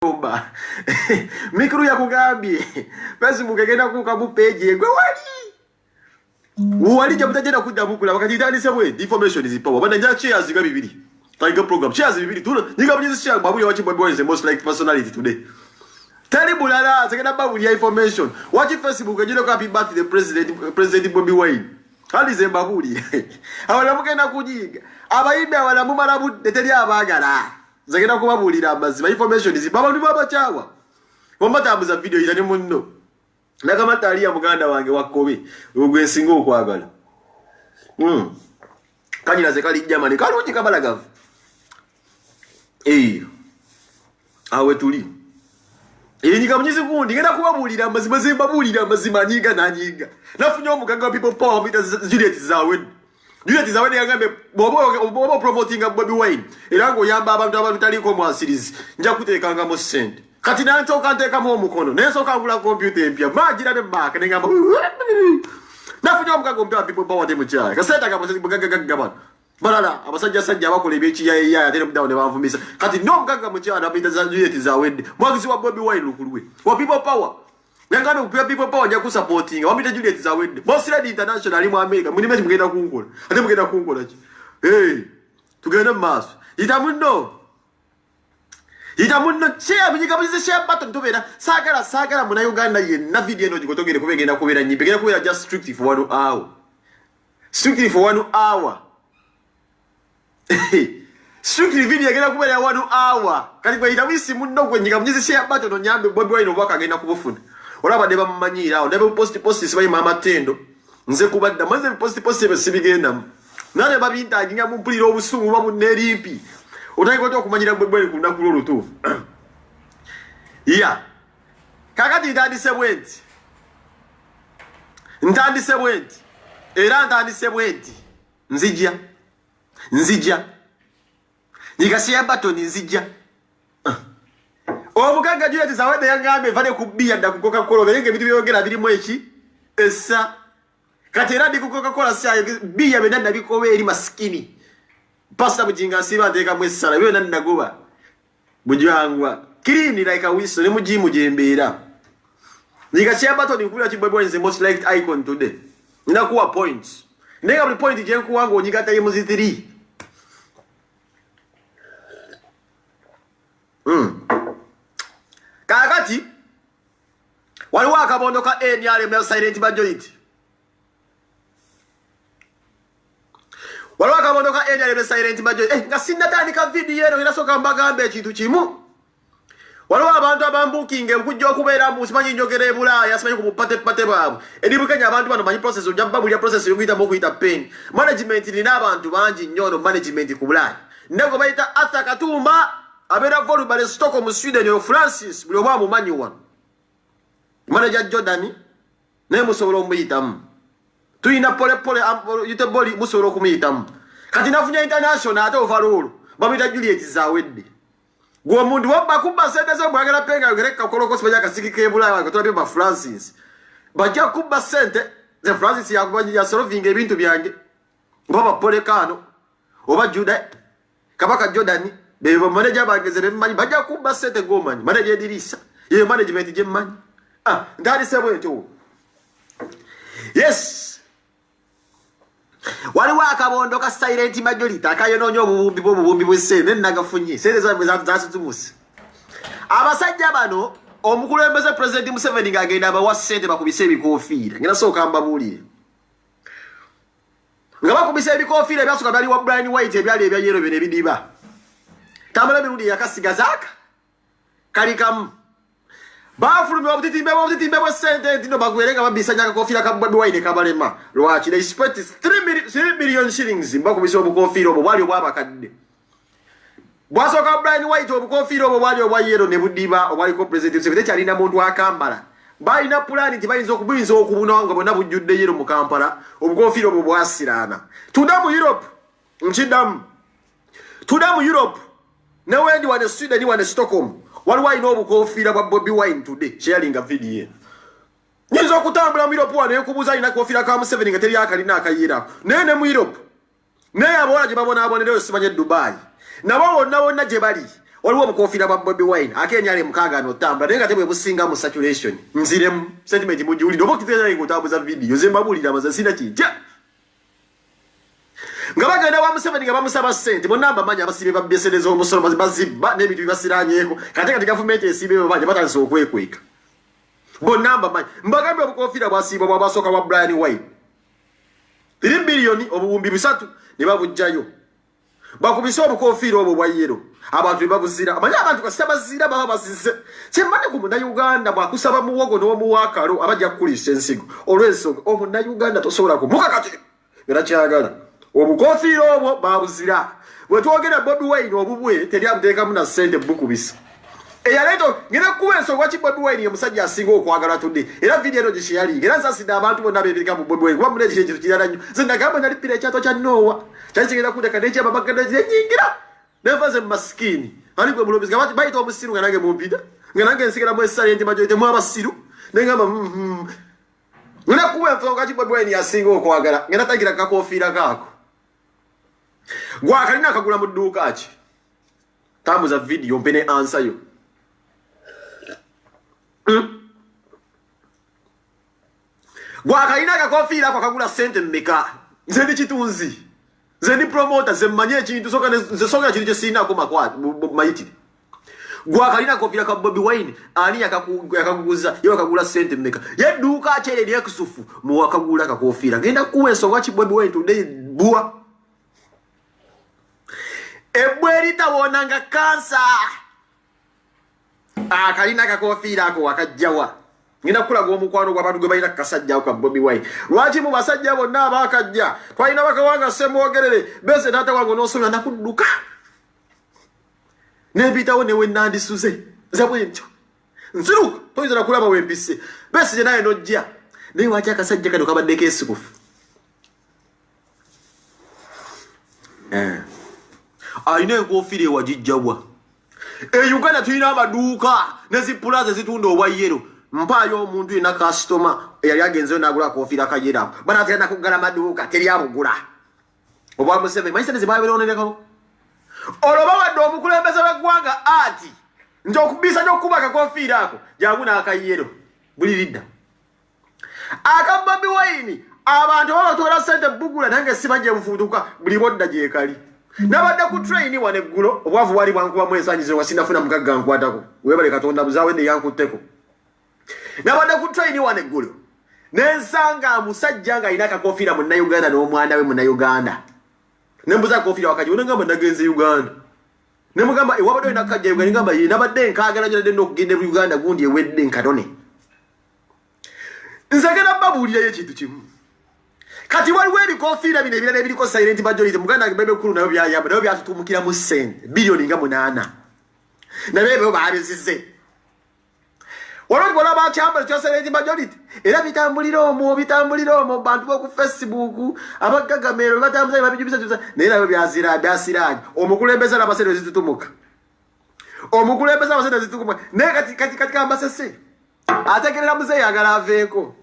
Omba. Mikuru ya kugambye. Pesi mugegenda kuka mu page gwe wali. Wali jamtajena kudda mukula wakati ndani sebwe information is power. Bana nja cheers ga bibiri. Tiger program cheers bibiri. Tuno niga bulizi cheers babu ya wachi boy is the most like personality today. Tell bulala segenda babu ya information. Wachi Facebook ngejeno ka happy birthday president Bobi Wine. Hali ze babuli. Abana mugenda kujiga. Abayimbe abana mumara budeteri abagala. Zagenda kubabulira amazima information zibaba ndi baba chawa wamba tambuza video izane munno nakama taliya muganda wange wakobe ogwe singo okwagala kanyira ze kali jamani kalungi kabalagavu awe tuli nyika munyizi kundi ngenda kubabulira amazima zimbabulira amazima nyiga nanyiga nafunyo omuganga wa people power mita Juliet Zawe yagambe bobo promoting Bobi Wine erango yamba abantu taliko mu series nja kutekanga mu send kati nanto kanteka mu mukono nenso kangula computer empya majira ne back ngamba nafunyo omukago mpya people power de muchaya kaseta kamusezi bugagagagabana balala abasajja abakola ebyeki ya atera mudawo ne bavumisa kati no mukaga muchaya nabita za Juliet Zawe mwagizi wa Bobi Wine lukulwe wa people power Nangano kuya people power nja ku supporting wamita Juliet Zawe Boss Lady International mu America muni mechi mugenda kunkola ate mugenda kunkola ki tugenda maso itamundo share binyika bize share button tubera sagala muna Uganda ye na video eno gikotogere kubegenda kubera nyimbe genda kubera just strictly for 1 hour strictly video genda kubera 1 hour kali kwa itamisi mundo kwenyika bize share button onyambe Bobi Wine obaka genda kubufuna olaba deba mmanyira ndebe post sibayi mama tendo nze kubadda maze post besibigenda nane babinta nginga mumpulira obusungu bamu nerimpi otayiko to kumanyira Bobi kuna kululu tu kakati ndandise bwenti era ndandise bwenti nzijja nikasiya batoni nzijja Omuganga Juliet Zawe yangambe vale kubia nda kukoka kola berenge bitu byogera biri mwechi esa katera ndi kukoka kola sia bia benanda bikowe eri maskini pasta bujinga siba ndeka mwesala byo nanda goba bujangwa clean like a whistle ne mujimu jembera nikachia bato ni kula chibwebwe is the most liked icon today inakuwa points ndeka buli point je kuwango nyigata ye muzitiri kakati waliwo akabondo ka NRM ya silent majority nga sinatandika video eno inasoka mbagambe ekintu kimu waliwo abantu abambukinga nkujja okubeera mu simanyi njogera e Bulaaya simanyi ku bupate bwabwe eri Bukenya abantu bano manyi process ojja babulya process yokuyita pain management nina abantu bangi nnyo management ku Bulaaya nego bayita Arthur Katumba abera volu bale Stockholm Sweden yo Francis buli oba mumanyi wano manager Jordan ne musobola omuyitamu tuyina pole yuteboli musobola okumuyitamu kati nafunya international ate overall bamita Juliet Zawe gwo mundu wabba kubba sente zo mwagala penga yogereka koloko sibaja kasikike Bulaaya wakatula pe Francis bajja kubba sente ze Francis ya solving ebintu byange baba pole kano oba Juda kabaka Jordan Bebo manager bagezere manyi bajja kubba sente gomanyi manager dirisa ye management je manyi ndali sebo eto yes wali wakabondo ka silent majority akayononyo obubumbi bwesene nagafunye sente zasitumusi abasajja bano omukulembeze president Museveni ngagenda abawa sente bakubise ebikofiira ngina soka mbabulire ngaba kubise ebikofiira byasuka bali wa Brian White ebyali ebya yero bene bidiba Tamala birudi yakasigazaka kalikamu bafulumi obutitimbe bwa sente ndino bagwerenga babisanya akakofira ka Bobi Wine kabalema lwachi they spent 3 million shillings mbakubisa obukofira obwo bwali obwabakadde bwasoka Brian White obukofira obwo bwali obwayero ne budiba obwali ko president Museveni kyalina muntu akambala balina plan nti bayinza okubuna nga bonna bujjudde yero mu Kampala obukofira obwo bwasirana tuda mu Europe na wendi wane Sweden wane Stockholm waliwo ino obukofira bwa Bobi Wine today sharing a video nizo kutambula mu Europe wane kubuza ina kofira ka Museveni ngateri akalina akayira nene mu Europe ne abona je babona abone leo simanye Dubai nabo wonna je bali waliwo mukofira ba Bobi Wine akenya ali mukaga no tamba nenga tebwe businga mu saturation nziremu sentiment mujuli ndobo kitera ngo tabuza video zembabulira mazasina kijja ngabagenda wa Museveni ngabamusaba sente bonamba manya abasibe babesereza omusoro baziba n'ebintu bibasiranyeko kati government esibe babanje batanze okwekweka bonamba manya mbagambe obukofira bwasiba bwabasoka bwa Brian White 3 billion obuwumbi 3 ne babujjayo bakubisa obukofira obwo bwa yero abantu babuzira amanya abantu kasabazira baba bazize kyemane ku munda Uganda bwakusaba muwogo no muwakalo abajja kulisa ensigo olwenso omunda Uganda tosobola kumuka kati era kyagala obukofira obwo babuzira wetwogera Bobi Wine obubwe teryamuteeka muna sente bukubisa eyaleto ngena kuwenso kwa Bobi Wine musajja asinga okwagala tudde era video eno gishiyali ngera nsasida abantu bonna bebirika mu Bobi Wine kuba mune ekintu kirala nnyo zinda gamba nali pira ekyato kya Noah kyakigenda kudeka n'ekya babaganda nyingira nevaze maskini ali gwe mulobizi ngabati bayita omusiru nga nange mumpita nga nange nsigala mu silent majority mu abasiru nengamba ngena kuwenso kwa Bobi Wine asinga okwagala ngena tagira kakofira kako gwa kalina akagula mu dduuka ki tamuza video mpene answer yo gwa kalina akakofira kwa kagula sente mmeka nze ndi kitunzi nze ndi promoter nze mmanye ekintu soka kintu kyesina ko makwat mayitire gwa kalina akakofira ka Bobi Wine ani yakakuguza yo akagula sente mmeka yedduuka akyere lye kusufu mu wakagula akakofira genda kuwenso kwa Bobi Wine today bua ebweri tawonanga kansa kalina kakofira ako wakajjawa ngina kulaga omukwano gwa bantu gwe balina kasajja kwa Bobi Wine lwaki mu basajja bonna abakajja twalina bakawanga semwogerere bese tata wangu nosomya nakudduka nebitawo newe nandisuze zabwentyo nziruka toyinza kulaba wempise bese je naye nojja naye waki akasajja kano kabaddeko esikufu ayina enkofira ewagijjawa Uganda tulina amaduuka nezipulaza zitunda obwa yero mpayo omuntu ina customer eyali agenzeyo nagula kofira kayera bana tena kugala maduuka teryabugula obwa Museveni mayise nezibaberoneleko oloba wadde omukulembeze w'eggwanga ati nti okubisa n'okuba kakofira ako jaguna akayero buliridda aka Bobi Wine abantu babatwala sente bugula nange sibajje bufutuka buli bodda gyekali nabadde ku train wane ggulo obwavu wali bwankuba mwesanyizo wasinafuna mugagga nkwatako webale katonda buzawe ne yankutteko nabadde ku train wane ggulo nensanga musajja nga alina akakofira mu Uganda n'omwana we mu Uganda nembuza kofira wakaji unangamba nagenze Uganda nemugamba ewabadde olina kajja Uganda ngamba ye nabadde nkaagala nnyo n'okugenda mu Uganda gundi ewedde nkatone nzagala babulira ekintu kimu kati waliwo ebikofira bino ebirala ebiriko silent majority muganda bebe kulu nayo byayamba nayo byatutumukira mu sente biliyoni nga 8 nabebe babizize waliwo bakyambala kya silent majority era bitambulira omo bantu boku Facebook abagagamero batambuza babijubisa naye nabyo byasiranye omukulembeza n'abasente zitutumuka omukulembeza n'abasente zitutumuka naye kati kambasese atekerera muzeeyi agala aveeko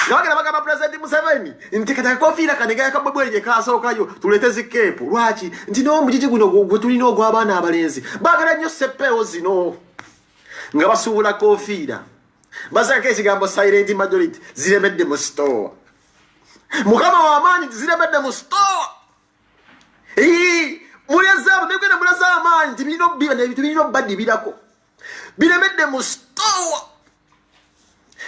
Nagera bagamba President Museveni nti kata kofira kanega yakabwebweje kasookayo tulete zikepo lwaki nti no mujiji guno gwe tulina ogw'abaana abalenzi bagala nnyo sepeo zino nga basuubula kofira basaka ekigambo silent majority ziremedde mu store mukama w'amaanyi ziremedde mu store mulyazaabo nekwena mulaza amaanyi tibirina obbadibirako biremedde mu store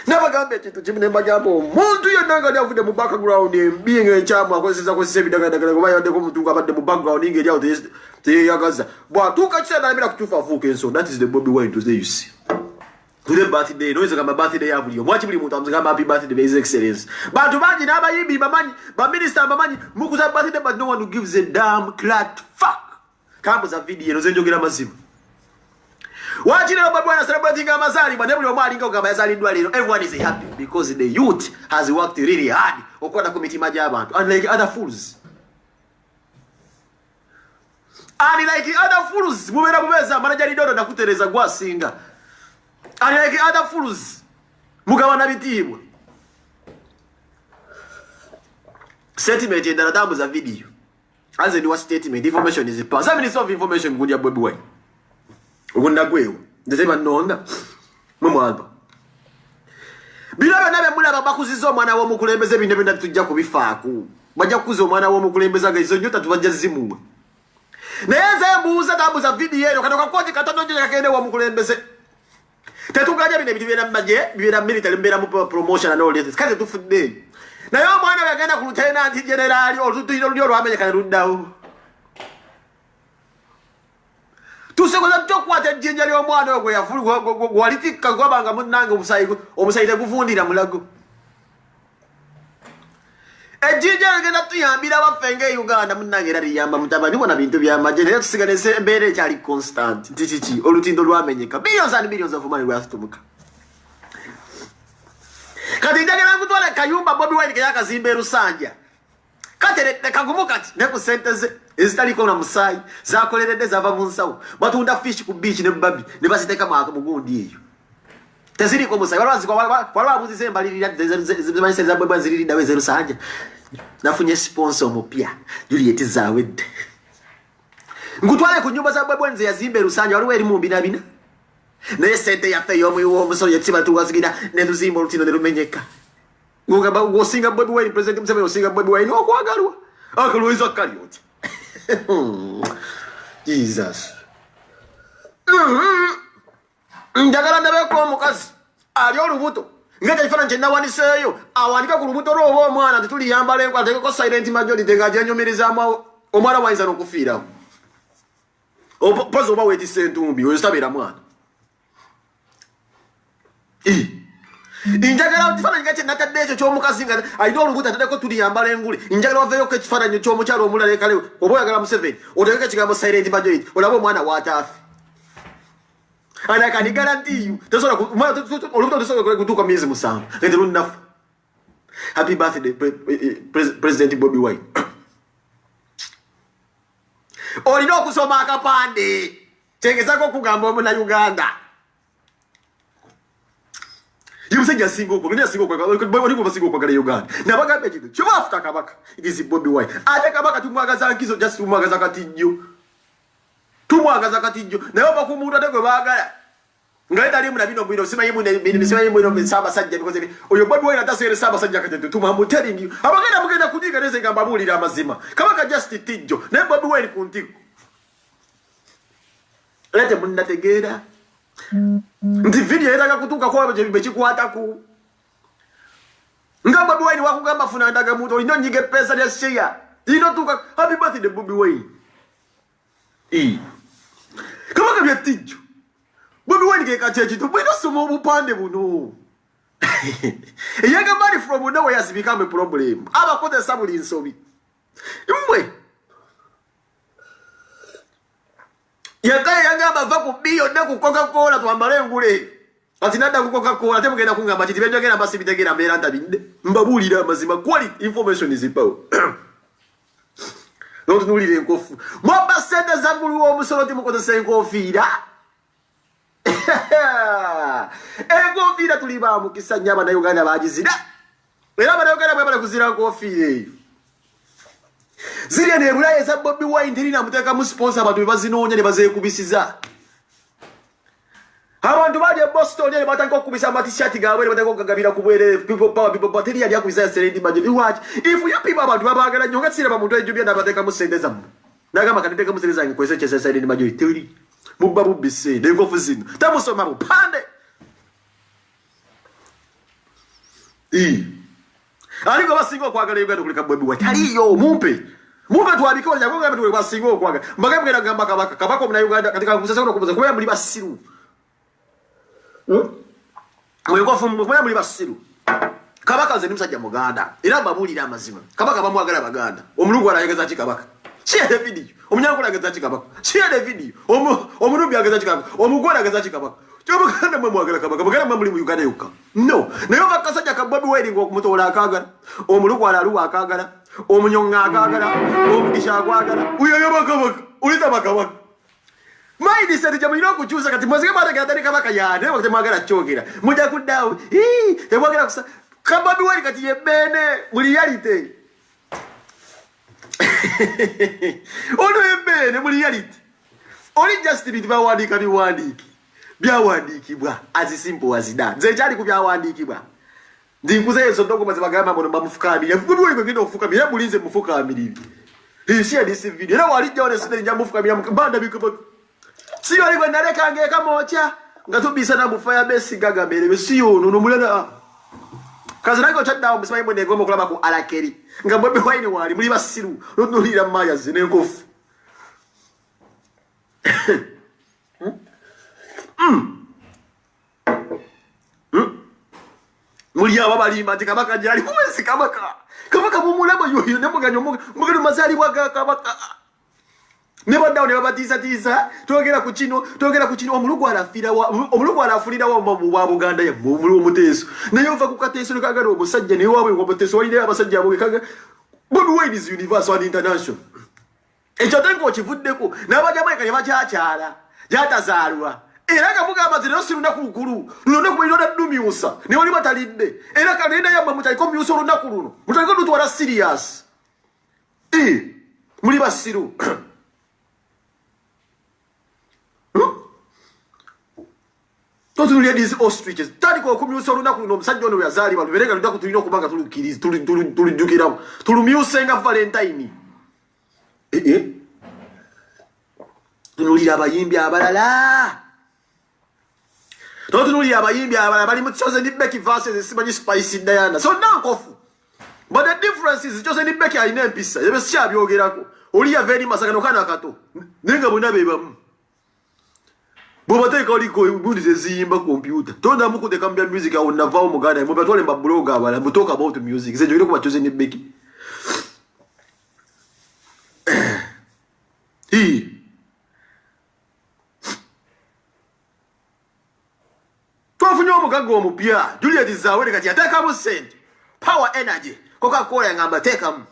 nabagambe ekintu kimu nembagamba omuntu yonna nga lyavudde mu background embi ng'ekyamu akozesa ebidagaladagala oba yawaddeko omuntu abadde mu background ng'eryawo teyeyagaza bw'atuuka kiseera nalabira kutuufa afuuka ensonga. That is the Bobi Wine today you see. Today birthday noyinza gamba birthday ya buli omu waki buli muntu amuzigamba happy birthday his excellence bantu bangi n'abayimbi bamanyi baminisita bamanyi mukuza birthday but no one who gives a damn clat fuck kambuza video eno zenjogera mazima. Waki lero Bobi Wine celebrating amazaalibwa ne buli omu alinga ogamba yazaliddwa leero everyone is happy because the youth has worked really hard okukwata ku mitima gy'abantu unlike other fools. Unlike other fools mubeera bubeeza manager lidodo nakutereza gwasinga. Unlike other fools mugabana bitiibwa. Statement endala tambuza video. As in what statement information is power. Some minutes of information good ya Bobi Wine. Ugunda gwewo. Ndezeba nonda. Mumwalba. Bilaba nabe mulaba bakuzizo omwana wo mukulembeze bino bino tujja kubifaako. Bajja kukuza omwana wo mukulembeza ga izo nyota tubajja zimuwe. Neze mbuza tabuza video eno katoka koti katono nje kakende wo mukulembeze. Tetugaje bino bibera maje bibera military mbera mu promotion and all this. Kale tufudde. Na yo mwana yagenda ku lieutenant general olutuyiro lyo lwamenyekana luddawo. Tusekoza tokwata ejjenja lyo mwana ogwe yafulwa gwalitika gwabanga munange omusayite guvundira mulago. Ejjenja ngenda tuyambira bafenge Uganda munange era liyamba mutabani bona bintu bya majene tusiganese embere cyali constant ntiki olutindo lwamenyeka billions and billions of money lwasitumuka. Kati njagala kutwala kayumba Bobi Wine kayaka zimbe Rusanja. Katere kagumuka ne ku senteze ezitali kona musai zakoleredde zava mu nsawo batunda fish ku beach ne babi ne basiteka mwaka mugundi eyo teziri ko musai walwa buzize mbalirira zimanyise za Bobi Wine dawe ze Rusanja nafunye sponsor mupya Juliet zawedde ngutwale ku nyumba za Bobi Wine yazimbe Rusanja waliwo eri mu mbinabina ne sente ya fe yomu wo musoro yetsiba tuwazigira ne tuzimba olutino ne lumenyeka ngugamba wosinga Bobi Wine president msebe wosinga Bobi Wine okwagalwa akaluiza kalioti. Jesus. Njagala ndabe ko mukazi ali olubuto ngete ifana nje nawaniseyo awanika ku lubuto robo omwana tuli yambale kwa teke ko silent majority ngaje nyumiriza omwana waiza no kufira opozo ba weti sentumbi oyo stabira mwana Injagala tifana ngache nakadecho cho mukazi nga aido olubuto atade ko tuli yambale nguli injagala waveyo ke kifana cho mukyalo omulale kale oboyagala Museveni oteke kigambo silent majority olabo mwana watafi. And I can guarantee you, that's what I kutuka miezi musanvu. Enough. Happy birthday, President Bobi Wine. Olino kusoma akapande. Chengeza ko kugamba mu na Uganda. Yumsejja singo ko, singo ko, Bobi Wine singo ko gale Uganda. Nabagambe kitu. Chiwa after kabaka. It is Bobi Wine. Ate kabaka tumwagaza nkizo just tumwagaza katinyo. Tumwagaza katinjo nayo bakumuda dego bagala ngaita ali munabino bwino simanyi muno saba sajja because oyo Bobi Wine atasere saba sajja kajetu tumamu telling you abagenda mugenda kujiga neze ngamba bulira amazima kabaka just tijjo ne Bobi Wine kuntiko lete munnategera ndi video era kutuka kwa bje bichikwata ku ngamba Bobi Wine wakugamba funa ndaga muto ino nyige pesa ya share ino tuka happy birthday Bobi Wine kama kabya tijjo Bobi Wine ke kachechi to bwino somo bupande buno yaga money from nowhere has become a problem aba kote sabuli insobi imwe yaga bava ku biyo na ku Coca-Cola twambale ngule ati nada ku Coca-Cola temugenda kungamba kiti benjogera basi bitegera mbera ndabinde mbabulira amazima quality information is power. Don't know the enkofu. Mwaba sende zangulu wo musoro timukoze senkofira. Enkofira tuliba mukisa nyama na Uganda bagizira. Era bana Uganda bwabala kuzira nkofira. Ziri ne bulaye za Bobi Wine ndirina muteka mu sponsor abantu bazinonya ne baze kubisiza. Abantu baje Boston ne batanko kubisa amati-shirt gawe ne batanko kagabira kubwere people power people battery ya kubisa serenti baje watch if you people abantu babagala nyonga tsira bamuntu ejubya nabateka musendeza mu nagama kaniteka musendeza ngikwese chese serenti baje theory mubabu bise ne ngofu zino tamusoma mu pande aliko basingo kwagala Uganda kulika Bobi Wine taliyo mumpe twabiko nyago ngamba twe basingo kwagala mbaga mgenda gamba kabako mna Uganda katika kusasa kunokubuza kwa muli basiru Mwekofu mwe muli basiru kabaka ze nimsajja muganda era babulira amazima kabaka bamwagala baganda omulungu alayegeza kikabaka share the video omunyango alayegeza kikabaka share the video omulumbi alayegeza kikabaka omugwala alayegeza kikabaka kyobaganda mwe mwagala kabaka bagala mwe muli mu Uganda yokka no nayo bakasajja ka Bobi Wine ngo kumutola akagala omulungu alaluwa akagala omunyonga akagala omugisha akwagala uyo yobakabaka ulita bakabaka Maidi seri jamu ino kuchusa kati mwazike mara gatani kabaka yade wakati mwagala chokera muja kudawo mwagala kusa Bobi Wine kati yebene muli reality ono yebene muli reality oli just bitawandiika biwandiiki byawandiikibwa as simple as that nze kyali ku byawandiikibwa ndinkuze ezo ndogoma zibagamba mbono bamufukamira vudu wewe ngendo ufukamira bulinze mufukamira ibi share this video era walijja one sinde nja mufukamira mbanda bikuba siyo ali kwenda leka ngeka mocha ngatubisa na bufaya besi gaga mbere siyo no mulana kaza nako chadda omusamaye mbone ngomba kulaba ku alakeri ngabwe wine wali muri basiru nulira maya zine nkofu muri aba balimba tikabaka jali kumwezi kabaka mumulabo yoyo nemuganyo mugano mazali bwaga kabaka nebo dawo ne babatiza togera ku kino omulugu alafulira wa mu Buganda ya mu muteso nayo va ku kateso kagalo omusajja ne wawe ngo muteso wali abasajja abo kaga Bobi Wine is universal and international ekyo tengo kivuddeko n'abajamaika ne bakyachala jatazalwa era kamugamba zino sirunda kugulu luno kubayira dumyusa ne wali batalidde era kanenda yamba mutaliko myusa olunda kuluno mutaliko dutwala serious muri basiru Totu ladies ostriches taliko kumyusa olunda kuluno omusajja ono yazali balu bereka lunda kutulino kubanga tulukiriza tulujukira tulumyusa nga Valentine tunulira abayimbi abalala Totunuli abayimbi abala bali mu chosen ni Becky versus Simanyi Spicy Diana. So now kofu. But the difference is chosen ni Becky ayina empisa. Yebe sha byogerako. Oli ya veni masakano kana kato. Nenga buna beba. Boba teka oli ko budize zimba computer. Tonda muku de kambia music au nava mu Ghana. Mo batole mba blogger abala. Mo talk about music. Ze jogere ko chosen ni Becky. Twafunyo omugago omupya Juliet Zawere kati ateka mu sente power energy Coca-Cola ngamba teka mu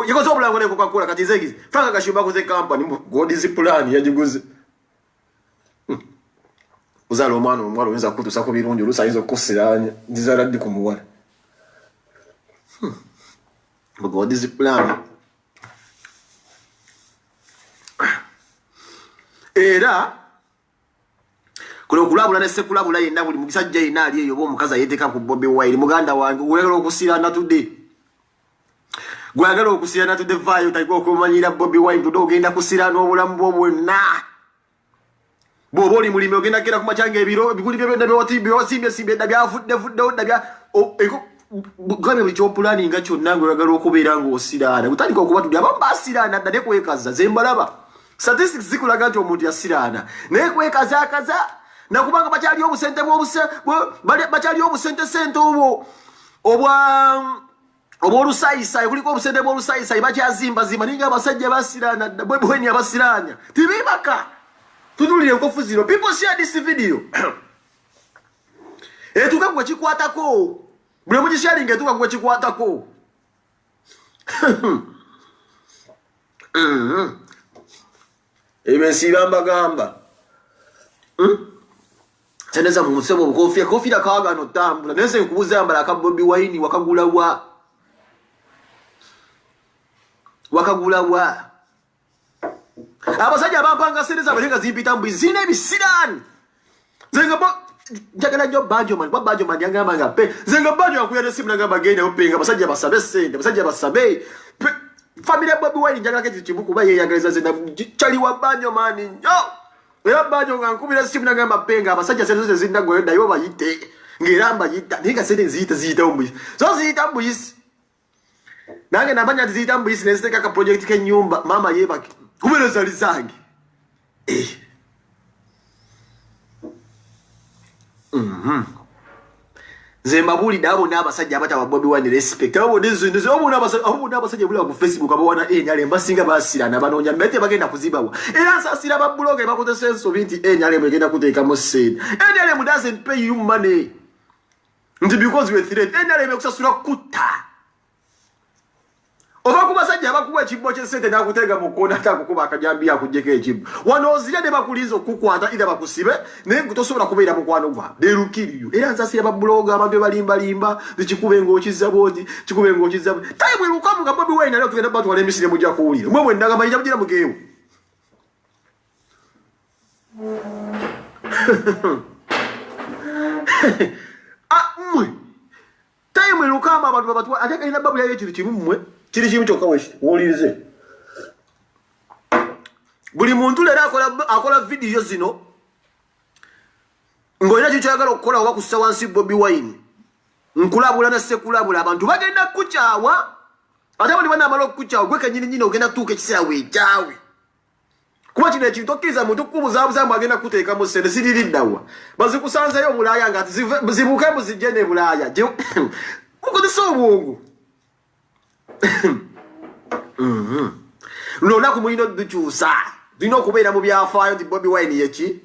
yikozo obulango ne Coca-Cola kati zegizi Franka Kashumba ko ze company God is plan yajiguze uzalo omwana wenza kutusa ko birungi olusayizo kusiranya ndizala ndi kumuwala God is plan era Kulo kulabula ne sekulabula yenda buli mugisajja inali eyo bo mukaza yeteka ku Bobi Wine muganda wange gwegala okusirana tudde gwegala okusirana tudde vayo taiko okumanyira Bobi Wine tudde ogenda kusirana obulamu bwo bwonna boboli mulime ogenda kera kumachanga ebiro bikuli byo ndabe otimbe osimbe simbe ndabya fudde ndabya eko gane bicho planning nga kyonna gwegala okubeera ngo osirana utandika okuba tudde abambasirana dade kwekaza zembalaba statistics zikulaga nti omuntu yasirana naye kwekaza na kubanga bachali obusente bachali obusente sente oborusayisa kuliko obusente borusayisa bachazimba zima ninga abasajja basirana bwebweni abasiranya tibibaka tudulire nkofu zino people share this video etuka kwa chikwatako bule muji sharing etuka kwa chikwatako Sibamba gamba Teneza mu musebo kofi da kaga no tambula nese nkubuza ambala ka Bobi Wine wakagula abasajja bampanga seneza balenga zimpita mbizine bisirani zenga bo jagala nyo bajo man yanga manga pe zenga bajo akuyane simu nanga genda openga abasajja basabe sente abasajja basabe Family Bobi Wine njagala keti chibuku baye yagaleza zenda chali wa banyo mani nyo era banyo ngankubira simu nagamba penga abasajja sezo zinda gwenda yo bayite ngiramba yita ninga sente zita ombuyi so zita ombuyi nange nabanya zita ombuyi nesiteka ka project ke nyumba mama yebaki kubereza lizangi Zembabuli dabo n'abasajja abata Bobi Wine respect abo ndizo abo n'abasajja bula ku Facebook abo wana enyale mbasinga basirana banonya mbete bagenda kuzibawa era sasira ba blog bakoze senso binti enyale bagenda kuteeka mu sene enyale mu doesn't pay you money because we threat enyale mekusasula kuta oba kubasajja bakuwa ekibbo ky'esente nakutega mu kona takukuba akajambi akujjeko ekibbo wano ozire ne bakulizo kukwata ida bakusibe naye tosobola kubeera mukwano gwa derukiriyo era nsasira ba blog abantu balimba zikikube ng'okiza bodi kikube ng'okiza time erukamu nga Bobi Wine alio tugenda batu wale misire mujja kuwulira mwe bwendaga mayija mujira mugeewo Mwe time lukamba abantu babatu ate kalina babu yayo kiri kimu mwe kiri kimu kyokka weshi wolize buli muntu lera akola video zino ngoina kikyagala okukola oba kussa wansi Bobi Wine nkulabula na sekulabula abantu bagenda kuchawa ate bali bana amalo kuchawa gwe kenyini nyine ogenda tuuka ekiseera weekyawe kuba kino ekintu tokkiriza muntu kubuzabuzamu agenda kuteekamu ssente siririddawa bazikusanzeyo Bulaaya nga zibuuke muzijje ne Bulaaya mukozesa obwongo luno olunaku mulina odukyusa tulina okubeera mu byafaayo nti Bobi Wine yeki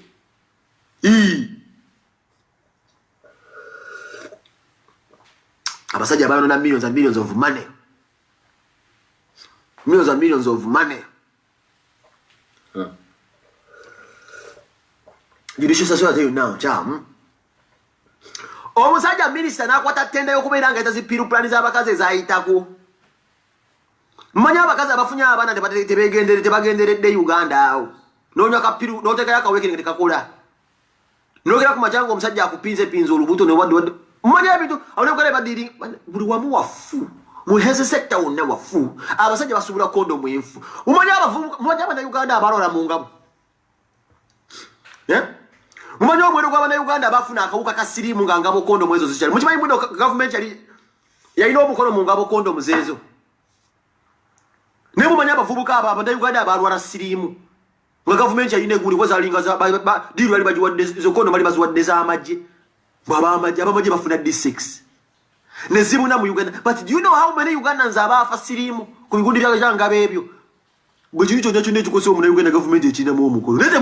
abasajja banona millions and millions of money. Millions and millions of money. Judicial tell you now, Cham. Omusajja minister nakwata tenda yokubeera nga etazipiru plani z'abakazi ezayitako. Mmanya abakazi abafunya abaana tebagenderedde Uganda awo. Nonya kapiru notekera kaweke nga tekakola. Nogera ku machango omusajja akupinze pinzo olubuto ne wadde mmanya ebintu awonekera badiri buli wamu wafu. Muheze sector wonna wafu. Abasajja basubula kondomu enfu. Mmanya abana Uganda abalora mu ngabo. Yeah? Mumanya omwero gw'abana Uganda bafuna akawuka ka sirimu nga ngabo kondomu ezo zikyali. Mukimanyi muno government yalina omukono mu ngabo kondomu zezo. Ne mumanya abavubuka abana Uganda abalwala sirimu. Nga government yalina eguli bwezalinga diri bali bajiwadde zo kondo bali baziwadde z'amagye. Abamagye bafuna D6. Ne zibuna mu Uganda. But do you know how many Ugandans abafa sirimu ku bigundi bya ngabo ebyo? Bwe kiri kyonna kyonna ekikosa omuna Uganda government ekinamu omukono. Nete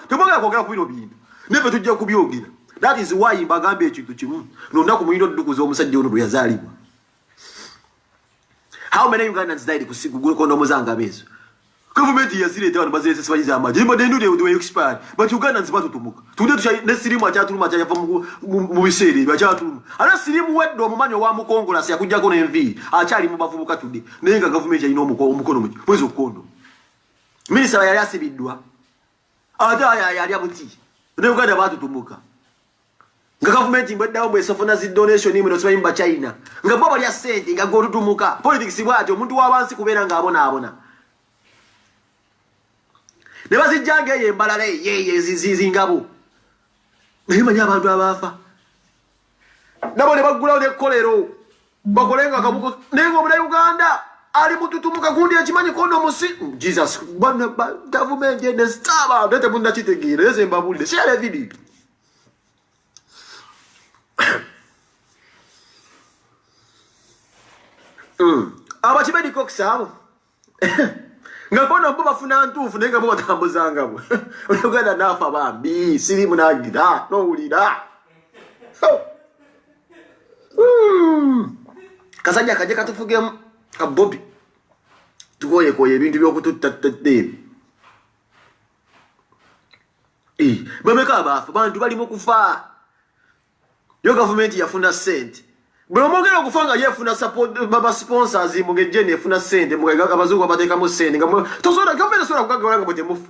temwagala kwogera ku bino bintu. Neve tujja kubyogera. That is why mbagambe ekintu kimu. N'olunaku mulina oddukuza omusajja ono bwe yazaalibwa. How many Ugandans died ku kondomu z'angabo ezo? Government yazireeta wano bazirese sibanyiza amagye. But they knew they were expired. But Ugandans batutumuka. Tunde tucha ne sirimu akyatuluma akyava mu biseera ebyo akyatuluma. Ala sirimu wedde omumanyi owa mukongola yakujjako n'envi. Akyali mu bavubuka tudde. Naye nga government yalina omukono mu mwezi okondo. Minisita yali asibiddwa. Ate yali abuti. Ne Uganda batutumuka. Nga government mbaddawo bwesofuna zi donation imwe nosoma mba China. Nga bo bali asente nga golutumuka. Politics bwatyo omuntu w'abansi kubeera ng'abona. Ne bazijjanga eyo embalala yeye zizingabo. Naye manya abantu abafa. Nabo ne baggulawo ne kolero. Bakolenga akabuko. Naye ng'omuna Uganda ali mututumuka gundi ekimanyi kondo musi. Jesus. Bwana government ne staba. Ndete bunda kitegeera. Eze mbabulire. Share video. Abachibedi kokisabo. Nga kono mbo bafuna ntuufu naye nga bo batambuzanga bo. Uganda nafa bambi sirimu nagira nowulira. Kasajja kaje katufugemu ka Bobi. Tugoye koye ebintu by'okututtatadde. Bameka abafa bantu bali mu kufa. Yo government yafuna sente. Bwe mwogera okufanga yefuna support baba sponsors mugejene efuna sente mugaga abazungu abateka mu sente nga tosola government sola kugagala nga botemufu.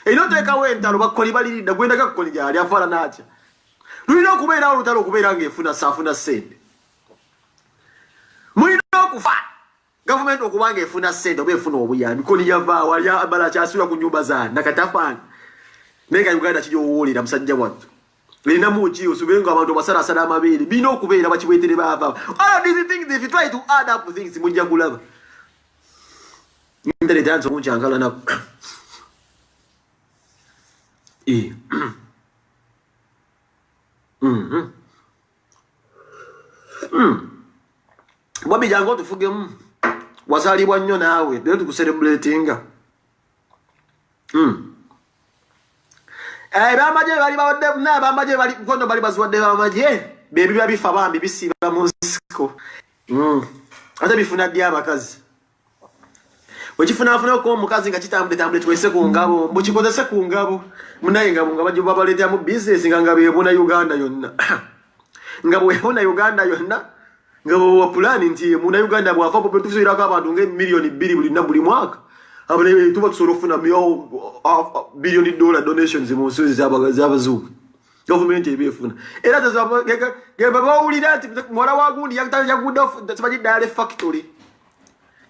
Einoteka wentalo bakoli balirida gwenda gakoli gyali afala nacha. Lulina okubeera olutalo okubeera nga efuna safuna sente. Mulina okufa. Government okubanga efuna sente oba efuna obuyambi koni yava wali abala kyasula ku nyumba za nakatafana. Nenga Uganda kijyo owulira musajja wattu. Lina muchi usubenga abantu basala amabiri bino okubeera bakibwetere bava. All these things if you try to add up things mujja kulaba. Ndere danzo kunjangala na Bobi jango tufugemu wasalibwa nnyo naawe lero tukucelebratinga. Bamaje bali bawadde na bamaje bali kondo bali bazuwadde bamaje bebi babifa bambi bisiba mu nsiko. Ate bifuna dya abakazi. Wekifuna ko omukazi nga kitambule twese ku ngabo mukikozese ku ngabo munaye ngabo nga bajo babaleta mu business nga ngabo ebona Uganda yonna. Ngabo ebona Uganda yonna ngabo wa plan nti muna Uganda bwafa po tusuira ka abantu nge milioni 2 buli mwaka. abale tuba tusolofuna billion dollar donations mu nsozi z'abazuuku government ebefuna era tazaba geba bawulira ati mwala wagundi yakutanja kuda sibaji dale factory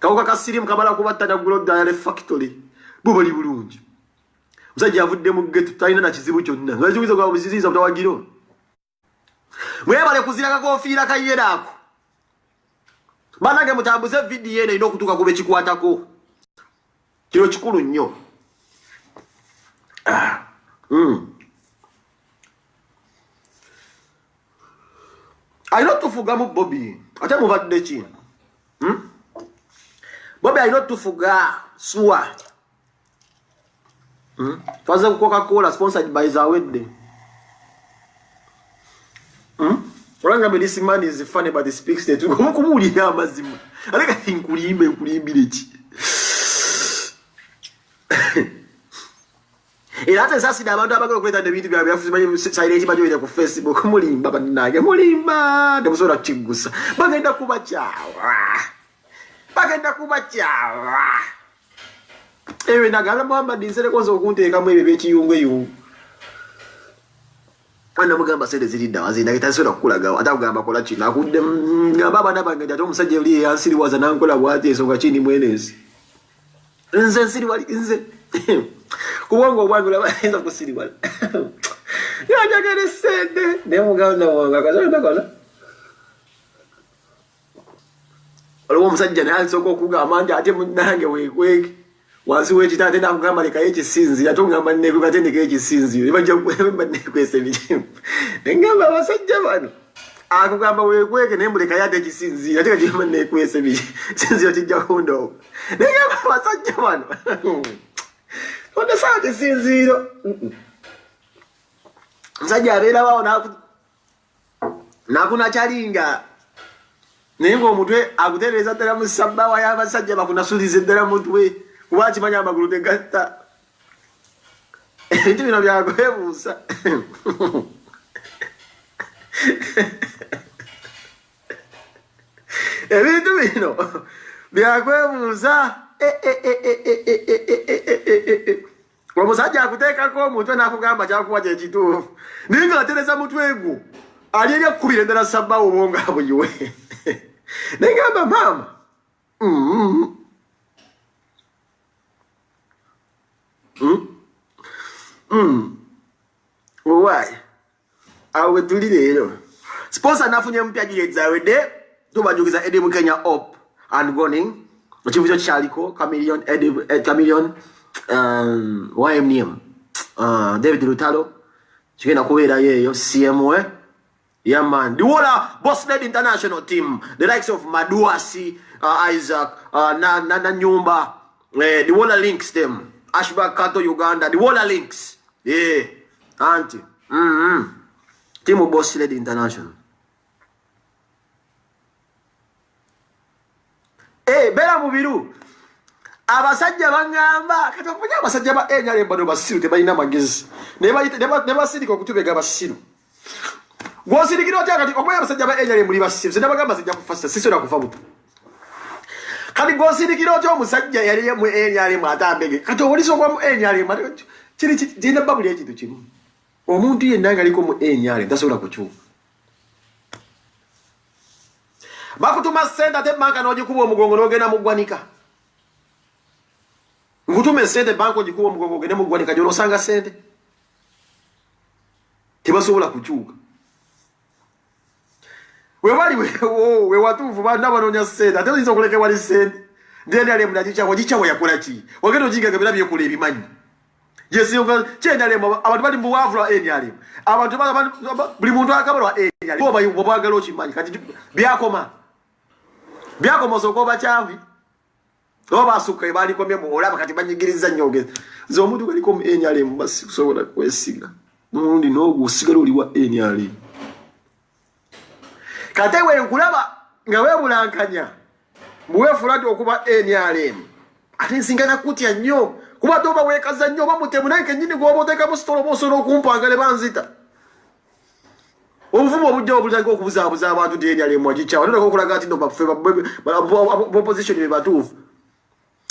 kawuka kasirimu kamala kubatta gulo dale factory bubali bulungi musajja avudde mu getu talina na kizibu kyonna ngaziwiza kwa buziziza mutawagiro mwebale kuzira kakofiira kayerako banage mutambuze video ene ino kutuka kube kikwatako kiro kikulu nnyo ayino tufuga mu Bobby ate mubadde ki Bobby ayino tufuga suwa twaze ku Coca-Cola sponsored by Zawedde Oranga me this man is funny but he speaks the truth kumulira amazima aleka nkulimbire ki era ate sasida abantu abagala okuleta ebintu bya byafuzi silent bajoyira ku Facebook mulimba banage mulimba temusobola kigusa bagenda kubakyawa ewe nagala Muhammad nsere kozo okunteekamu ebyo by'ekiyungwe ana mugamba sede zirinda wazinda kitasobola kukulaga atakugamba kola kino akudde ngamba abana bange ate omusajja yali yansiriwaza nankola bwati ensonga kini mwenezi nze nsiriwali nze kubongo obwange olabayinza kusiriwala yajagala sede ne muganda wange akazalenda kola olwo omusajja naye alisooka okugamba nti ate munange weekweke wansi w'ekita ate nakugamba lekayo ekisinziro ate ogamba nekweka ate ndekayo ekisinziro ebajja nekwesa ebijimu nengamba abasajja bano akugamba weekweke naye mbulekayo ate ekisinziro ate kagamba nekwesa ebisinziro kijja kundooba nengamba abasajja bano ondesaa kisinziro omusajja abeerawo nakunakyalinga naye ng'omutwe agutereeza ddala mu sabbaawa y'abasajja bakunasuliza eddala mutwe kuba kimanya amagulu tegatta ebintu bino byakwebuusa ebintu bino byakwebuusa omusajja akuteekako omutwe n'akugamba kyakuwa kyekituufu naye ng'atereza mutwe gwo ali eri akkubira eddala sabbaawa obwonga buyiwe negamba maama why awe tuli leero sponsor nafunye mpya Zawedde tubajugiza Eddie Mukenya op and goning ekibuzo kyaliko Chameleon YMNM David Lutalo kigenda kubeera yeeyo CMW yeah man the whole Boss Lady international team the likes of Maduasi Isaac na Nyumba the whole links them Ashback Kato Uganda the whole links yeah auntie team of Boss Lady international bera mubiru abasajja bangamba kati okunya abasajja ba enyale bado basiru tebalina magezi ne basirika okutubega basiru gwosirikira otya kati okunya abasajja ba enyale muli basiru sinabagamba zijja kufasa sisobola kufa buto kati gwosirikira otya omusajja yali mu enyale mu atambege kati obuliso kwa mu enyale kiri jina babuli ekintu kimu omuntu yenna ngaliko mu enyale tasobola kukyuka bakutuma sente ate banka n'ogikuba omugongo n'ogenda muggwanika ngutume sente banka ogikuba omugongo ogende muggwanika gy'onosanga sente tebasobola kukyuka webali wewatuufu bana banoonya sente ate oyinza okuleka wali sente ndenalemu nagikyako gikyawo yakola ki wagenda ogingaga bira byekola ebimanyi yesinga kyenalemu abantu bali mubuwaavu lwa enyalemu abantu buli muntu akaba lwa enyalemu obwagala okimanyi kati byakoma osooka obakyavi oba basukka ebalikomye muolaba kati banyigiriza nnyo ze omuntu galiko mu enyalemu basikusobola kwesiga nundi n'ogusigala oliwa enyalemu kate wenkulaba nga webulankanya muweefulati okuba enyalemu ate nsingana kutya nnyo kuba toba weekaza nnyo oba mutemu naye kennyini gwoba oteekamu sitolo oba osobola okumpanga ne banzita obuvumu obujjawo bulitandika okubuzaabuza abantu tienyalemu agikyawa toleka okulaga ati no bafe bopposition be batuufu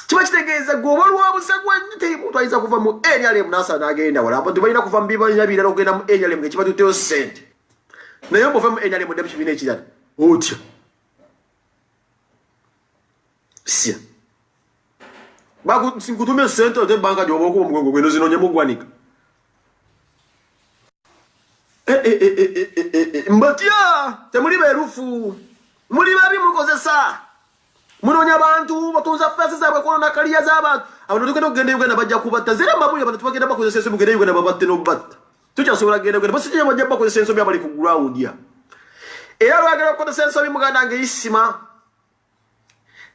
kiba kitegeeza gwe oba lwabusagwa teri muntu ayinza kuva mu NRM n'asa n'agenda wala abantu balina kuva mu bibanja birala okugenda mu NRM ng'ekibatuteyo ssente naye bw'ova mu NRM odda mu kibiina ekirala otya sya bakutumye ssente ote banka gy'oba okuba omugongo gweno zinonyemu gwanika mbatya temuli beerufu muli babi mukozesa munonya abantu batunza fesi zaabwe kolona kaliya z'abantu abantu tugenda okugenda Uganda bajja kubatta zera mabuli abantu tubagenda bakozesa ensobi genda Uganda babatte n'obatta tukyasobola kugenda Uganda basi kijja bajja bakozesa ensobi abali ku ground ya era lwagera okukozesa ensobi muganda ng'eyisima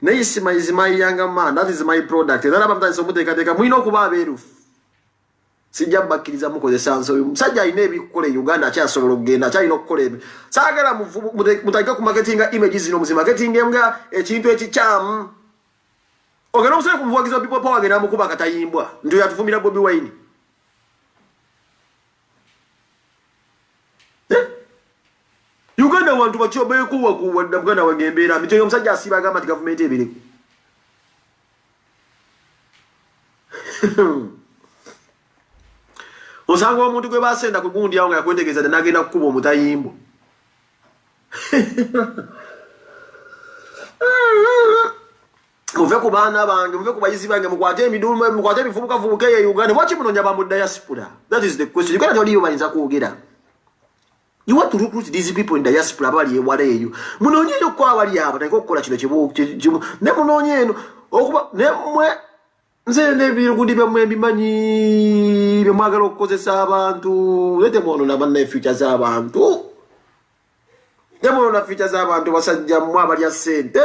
n'eyisima is my young man, that is my product era abamutandisa omuteekateeka mulina okuba abeerufu sijja bakkiriza mukozesa nsobi musajja alina ebikukola e Uganda akyasobola okugenda akyalina okukola ebyo saagala mutandike ku marketinga image zino muzimarketingenga ekintu ekikyamu ogenda omusole ku muwagizi wa people power agenda amukuba akatayimbwa nti oyo atufumira Bobi Wine Uganda wantu bakyobeekuwakuwa dda Buganda wange embeera mbi oyo omusajja asiiba agamba nti gavumenti ebiriku osanga omuntu gwe basenda ku gundi awo nga yakwentegeeza n'agenda kukuba omutayimbo muve ku baana bange muve ku bayizi bange mukwate emiduluma mukwate ebifubukafubuka eyo Uganda lwaki munonya ba mu diaspora that is the question Uganda toliyo bayinza kwogera you want to recruit these people in diaspora bali ewala eyo munoonyeyo ko abali abo tandika okukola kino kimu ne munoonye eno okuba nemwe nze n'ebirugundi byammwe mbimanyi byemwagala okukozesa abantu lete mwonoona bannaye future z'abantu nemwonoona future z'abantu basajja mmwe abalya ssente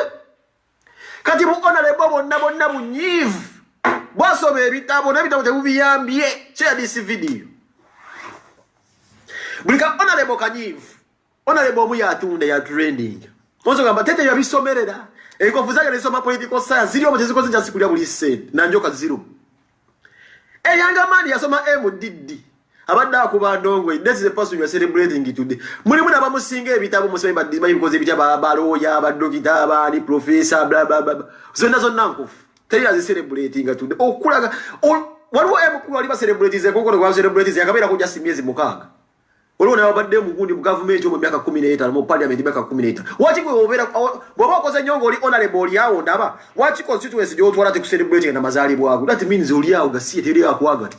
kati muonalebo bonna bunyiivu bwasoma ebitabo n'ebitabo tebubiyambye share this video buli ka onalebo kanyiivu onalebo omu yatunda ya trending onsogamba tete yabisomerera enkofu zake nesoma political science ziri omu tezikoze njasikulya buli ssente nanjoka zero eyanga mani yasoma MDD abadde akuba ndongwe this is a person you are celebrating today mulimu n'abamusinga ebitabo musome bayibikoze ebitya balooya badokita abaani professor bla bla bla zonna nkofu teri azicelebrating today okulaga waliwo emukulu wali bacelebratize kokono kwa celebratize yakabeera kujja simyezi mukaaga olwo nawe badde mu gundi mu government mu myaka 15 mu parliament myaka 15 wachi gwe obera bwaba okoze nyongo oli honorable oli awo ndaba wachi constituency gyo twala te ku celebrate na mazali bwako that means oli awo gasiye teri akwaga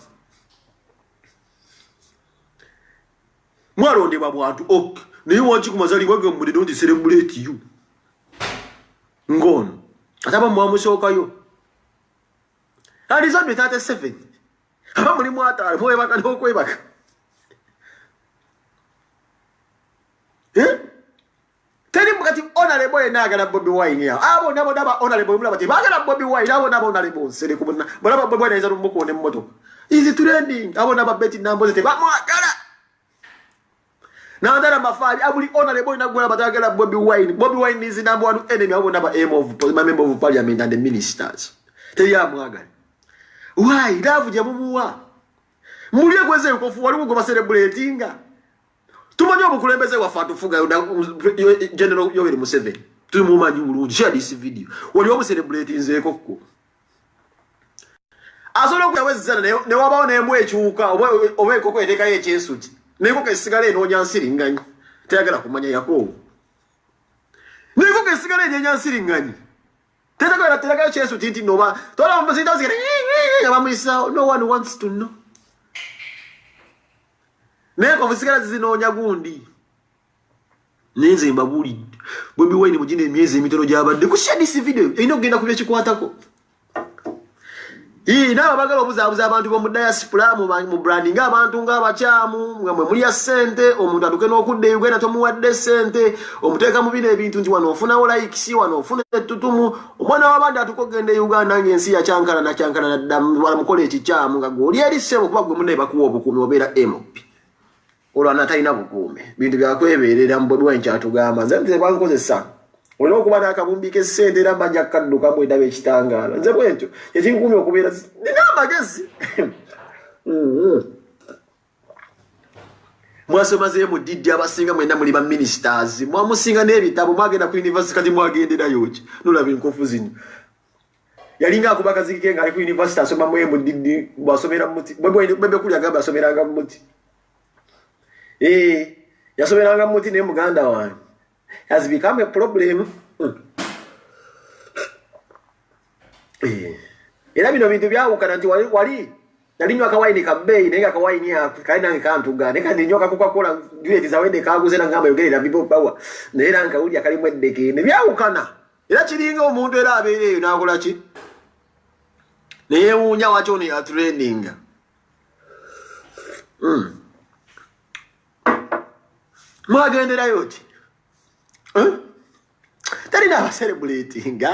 mwalonde babwantu ok naye wachi ku mazali bwage mu don't celebrate you ngono ataba mwamusookayo ali zabe 37 aba muri mwata mwe baka nokwebaka teri mukati honorable enagala Bobi Wine ya abo nabo daba honorable mulaba ti bagala Bobi Wine abo nabo honorable sere kubona balaba Bobi Wine izaru mukone mmoto is trending abo naba beti nambo zete bamwagala na ndara mafali abuli honorable nagula batagala Bobi Wine is number one enemy abo naba aim of member of parliament and the ministers teri amwagala why love jamuwa muliye kweze nkofu wali ngo celebratinga tumanyi obukulembeze wa fatu fuga General Yoweri Museveni tumumanyi bulungi share this video wali omu celebrating nzeko ko asolo kuyawezana ne wabawo nemwe ekyuka oba ekoko etekayo ekyensuti nekoko esigala enoonya nsiringanyi teyagala kumanya yakobo nekoko esigala enoonya nsiringanyi tetakayo ekyensuti nti noba tola omuzinda zikira abamuyisa no one wants to know neko musigala zinoonya gundi nenze mbabuli Bobi Wine mujine emyezi emitono gyabadde ku share this video ino kugenda kubye kikwatako naba bagala obuzabuza abantu bo mu diaspora mu branding abantu ng'abakyamu mwe muli ya ssente omuntu aduke n'okudde Uganda tomuwadde ssente omuteeka mu bino ebintu nti wano ofunawo likes wano ofuna ettutumu omwana w'abandi atukogenda Uganda ng'ensi yakyankala nadda balamukola ekikyamu nga gwoli eri ssebo kuba gwe munnaye bakuwa obukuumi obeera MOP olwana talina bukuume bintu byakwebeerera mu Bobi Wine kyatugamba nze bankozesa olina okuba n'akabumbi k'essente era mbajja kukadduka mwendaba ekitangaala nze bwentyo ekinkuumya okubeera nina amagezi mwasomazeyo mu didi abasinga mwenda muli ba ministers mwamusinga n'ebitabo mwagenda ku university kati mwagenderayo ki nolaba enkofu zino yalinga akubaka zikike nga ali ku university asoma mwemu didi bwasomera muti bebe kuli agamba asomeranga muti yasomeranga muti ne muganda wange has become a problem. Era bino bintu byawukana nti wali nalinywa kawaini kabei nenga kawaini yako kaina nkantuga neka ndinyoka Coca-Cola Juliet zawende kaguze na ngamba yogerera people power nera nkauli akali mwedeke ne byawukana era kiringa omuntu era abeereyo nakola ki naye wunya wacho ne ya training mwagenderayo ki tari na celebrating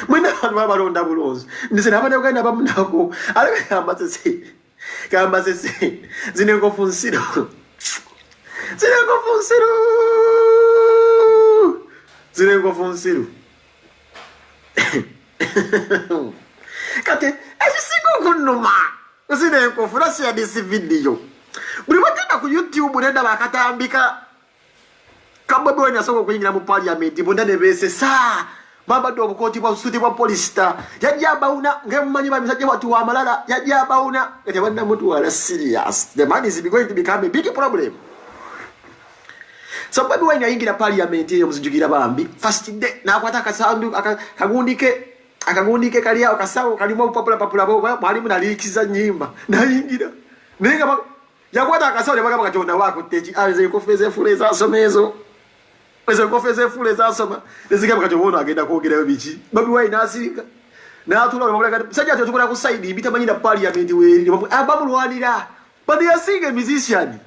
mwina abantu babalonda bulonzo ndise nabane ukana bamunako alaka kamba sese zinengo funsiro kate asisingo kunuma zinengo furasi ya disi video buli watenda ku YouTube nenda bakatambika Kamba bwana soko kuingira mu parliament bondane bese sa baba do bukoti bwa suti bwa polista yajaba una ngemanyi bamisaje watu wa malala yajaba una ete bwana mtu wala serious the man is going to become a big problem. So baba wena ingira parliament yo muzijukira bambi first day na kwataka sandu akagundike kalia akasawo kalimo papula bo mwalimu nalikiza nyimba na ingira nenga yakwata akasawo baka bakatonda wako techi alize kofeze fuleza somezo Pese kofeze fuleza soma nezika bakatobona agenda kwogera bichi babi wine asika na atula bamulaka sajja tutukula ku side bita manyina parliament weri abamulwanira but they are singing musician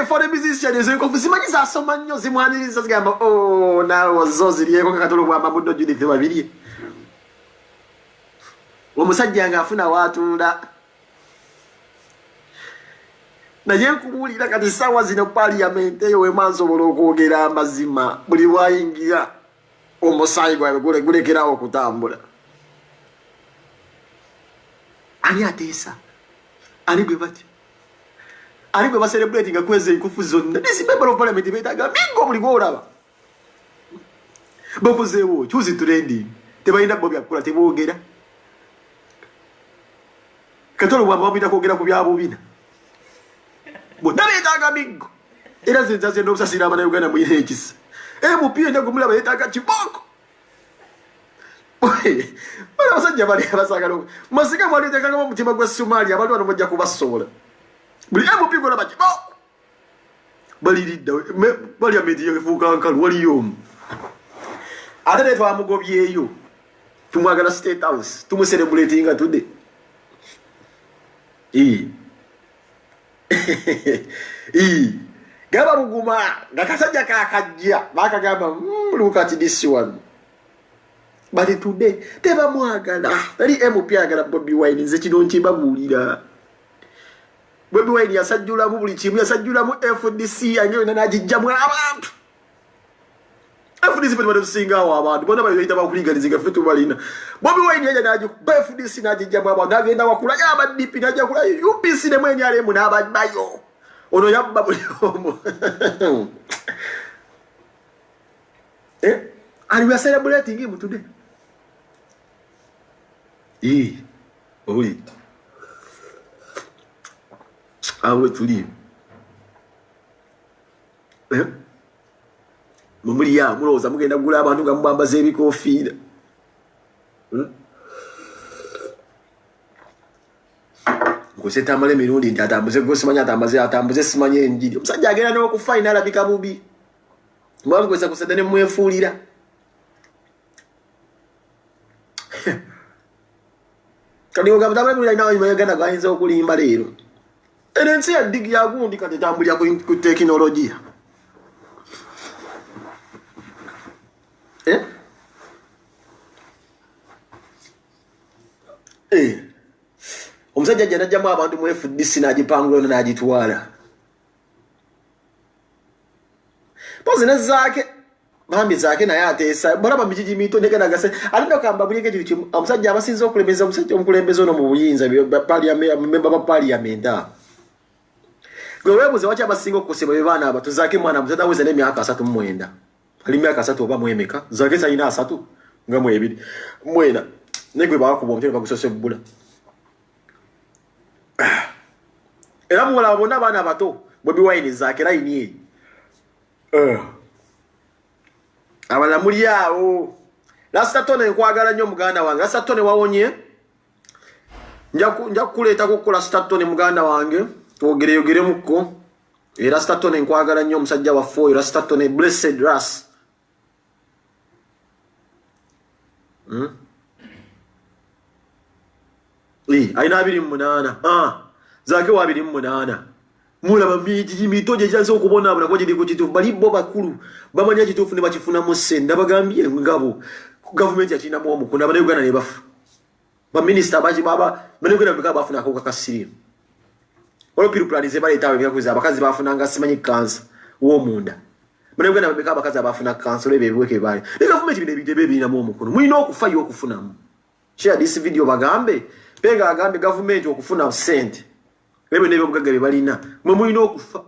for the musician ezeko kusimanyiza asoma nnyo zimwaniriza zigamba oh nawo zoziriyeko kakatolo bwa mabudo Judith babiri omusajja nga afuna watula na yenkubulira kati sawa zino parliament eyo wemanzo bolokwogera amazima buli wayingira omusayi gwawe gulekerawo okutambula ani atesa ani gwe bati ani gwe celebrating akweze ikufu zonna this member of parliament betaga mingo buli goraba bokozewo chuzi trending tebayina bobi akula tebogera katolo bwa babita kwogera ku byabo bina Nabetaga mingo. Era zenzaze no busasira abana Uganda muyekisa. Mupie nda kumula bayetaga kiboko. Bala basajja bali abasagalo. Masika mwali teka kama mutima gwa Somalia abantu bano mujja kubasobola. Buli mupiko na bakiboko. Bali lidda bali amediye kufuka nkalu wali yom. Ate twa mugobyeyo. Tumwagala State House. Tumu celebrating today. Gaba muguma ngakasajja kakajja bakagamba look at this one but today teba mwagala ali MP agala Bobi Wine nze kino nchimba bulira Bobi Wine yasajjula mu buli kimu yasajjula mu FDC anyo nanajijja mu abantu FDC fe bado singa wa abantu bona bayita bakuliganiziga fetu balina Bobi Wine yaja naji FDC najijja mu abantu agenda wakula ya BDP najja kula UPC ne mwenye ale mu nabayo ono yabba buli omo and we are celebrating him today oli awe tuli mumuli ya muloza mugenda gula abantu nga mubambaza ebikofiira Kuseta male mirundi nti atambuze gosimanya atambuze simanye enjiri omusajja agenda no ku final abika bubi mwawe kwesa kuseta ne mwefuulira kadi ogabutaba muli ina wanyi mayagana gayinza okulimba leero ensi ya digi ya gundi kati tambulya ku teknolojia omusajja jana jamaa abantu mu FDC najipangulo najitwala pozina zake bambi zake naye atesa baraba mijiji mito ndeke nagase alinda kamba bulike kitu omusajja abasinza okulembeza omusajja omukulembeza ono mu buyinza member ba parliament gwe webuze wacha abasinga okukosebwa bebana abatu zake mwana mutata weze ne myaka 3 mu mwenda ali myaka 3 oba mwemeka zake sayina 3 nga mwebiri mwena negwe bakuba omutwe bagusose bula era mwola bonna abaana bato Bobi Wine zaake layini abala muli awo Rasta Tone nkwagala nnyo muganda wange Rasta Tone wawonye nja kukuleeta kukola Rasta Tone muganda wange twogereyogere mukko Rasta Tone nkwagala nnyo omusajja waffe oyo Rasta Tone blessed Ras aina 28 zaake wa 28 mulaba mitoje janze okubona abula kwaje diko kitufu bali bo bakulu bamanya kitufu ne bakifuna mu senda bagambye ngabo government yakina mu kuna bale Uganda ne bafu ba minister baji baba bale Uganda bika bafuna ko kakasiri olo piruplanize bale tawe byakuza abakazi bafuna nga simanyi cancer wo munda bale Uganda bika abakazi bafuna cancer lebe biweke bale ne government bide bina mu mukono mwino okufa yo okufuna mu share this video bagambe penga agambe government okufuna sente lebe nebe mugagga balina mwe mulina okufa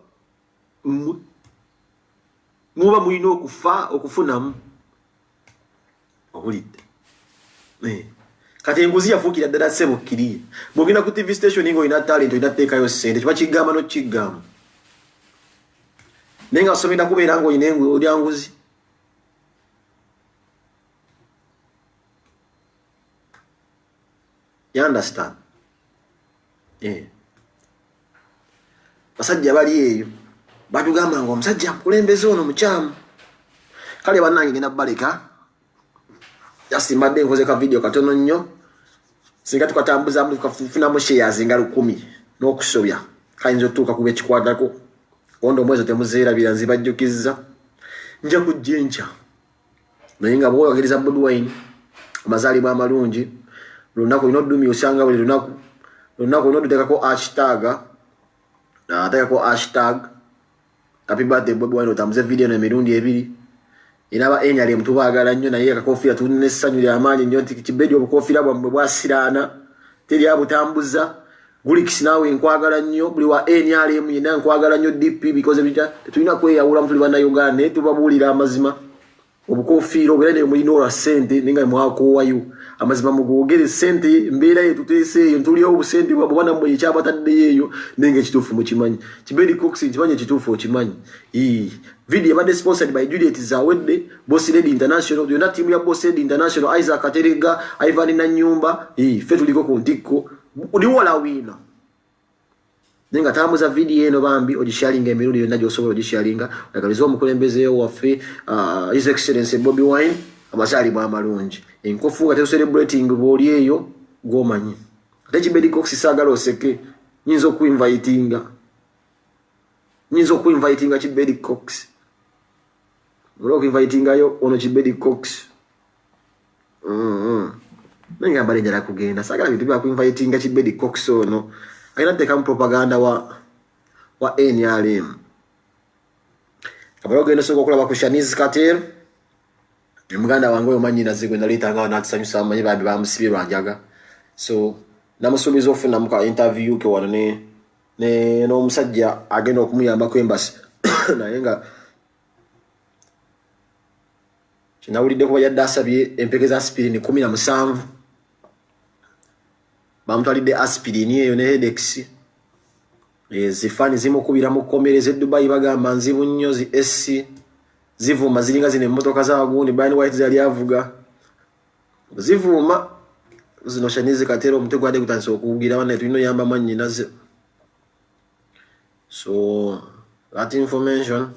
muba mulina okufa okufunamu obulidde kati enguzi yafuukira ddala ssebo kkiriya bw'ogenda ku TV station nga olina talent olina teekayo ssente kiba kigamba n'okigamba naye nga osomera kubeera nga olina olya nguzi you understand basajja bali eyo batugamba ngo omusajja akulembeze ono mukyamu kale bannange ngenda baleka yasimbadde nkoze ka video katono nnyo singa tukatambuza mu tukafuna mu shares nga 10 n'okusobya kayinza otuuka kuba ekikwadako ondo omwezi temuzeera biranzi bajjukizza nja kujjenja naye nga bwoyogereza Bobi Wine amazaalibwa amalungi lunaku inodumi osanga buli lunaku inodutekako hashtag happy birthday Bobi Wine otambuze video na mirundi ebiri inaba enyali mtubaagala nnyo naye akakofira tunne essanyu ly'amaanyi nnyo nti kibedio obukofira bwammwe bwasiraana teri abutambuza Gulix nawe nkwagala nnyo buli wa NRM yina nkwagala nnyo DP because tetulina kweyawula mutuli bana Uganda tubabuulira amazima obukofira obulene mulina ola sente ninga mwakoowayo amazima mugogere sente mbeera yetu tuteeseeyo ntulya obusente bwana mmwe ekyabataddeyo nenga ekituufu mukimanyi Kibedi Cox nkimanyi ekituufu okimanyi video ebadde sponsored by Juliet Zawedde Boss Lady International yonna tiimu ya Boss Lady International Isaac Katerega Ivan Nanyumba ffe tuliko ku ntikko uliwola wina nenga tambuza video eno bambi ogisharinga emirundi yonna gy'osobola ogisharinga oyagaliza omukulembezeewo waffe His Excellency Bobi Wine amazaalibwa amalungi enkofu nga tetucelebrating bw'oli eyo gw'omanyi ate Kibedi Cox saagala oseke nyinza okuinvitinga Kibedi Cox olwo okuinvitingayo ono Kibedi Cox nenga mbale njala kugenda saagala bintu bya kuinvitinga Kibedi Cox ono ayina tekamu propaganda wa NRM kabalo genda soko okulaba ku Shanice Carter muganda wange omanyi nazigwe naleetanga natusanyusa amanyi babi bamusibye lwanjaga so namusuubiza ofuna muka interview ke wano ne n'omusajja agenda okumuyamba ku embassy naye nga kinawulidde kuba yadde asabye empeke za aspirin 17 bamutwalidde aspirin eyo ne hedex zifani zimukubira mu kkomereza Dubai bagamba nzibu nnyo zi SC zivuma zilinga zine mmotoka za wagundi Brian White zali avuga zivuma zino Shanice Carter omutego ade kutanso okugira wana tulino yamba manyi nazo so that information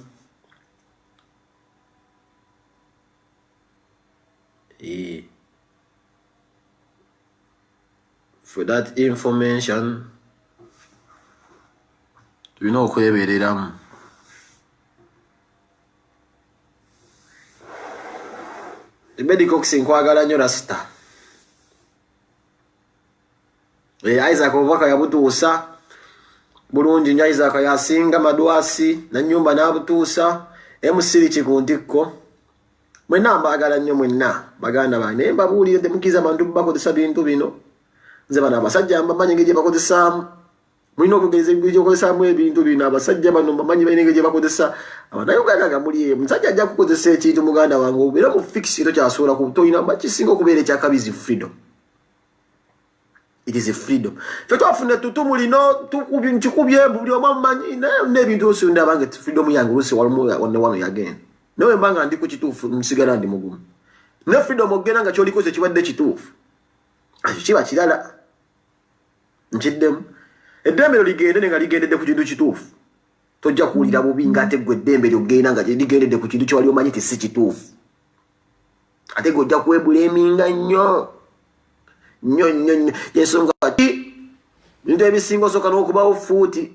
for that information tulina okwebereramu Kibedi Cox nkwagala nnyo Rasta Isaac obubaka yabutuusa bulungi nnyo Isaac yasinga Madwasi Nanyumba n'abutuusa MC Kikuntikko mwenna mbaagala nnyo mwenna baganda bange naye mbabuulire temukkiriza bantu bakozesa bintu bino nze bano abasajja mbamanyi engeri gye bakozesaamu mulina okugeza ebyokozesaamu ebintu bino abasajja bano bamanyi balina engeri gye bakozesa abannayuganda nga muli omusajja ajja kukozesa ekintu muganda wange obeera mu fiksi tokyasobola tolina kisinga okubeera ekyakabizi freedom. It is a freedom. Fe twafuna tutumu lino nkikubye buli omu amumanyi n'ebintu oluusi ndaba nga freedom yange oluusi wano yagenda nawe mba nga ndi ku kituufu nsigala ndi mugumu ne freedom ogenda nga kyolikoze kibadde kituufu kiba kirala nkiddemu eddembe lyo ligende nga ligendedde ku kintu kituufu tojja kuwulira bubi ng'ate gwe eddembe lyogenda nga ligendedde ku kintu kyewali omanyi ti si kituufu ate gwe ojja kwebuleminga nnyo yensonga ki bintu ebisinga osooka n'okubawo fuuti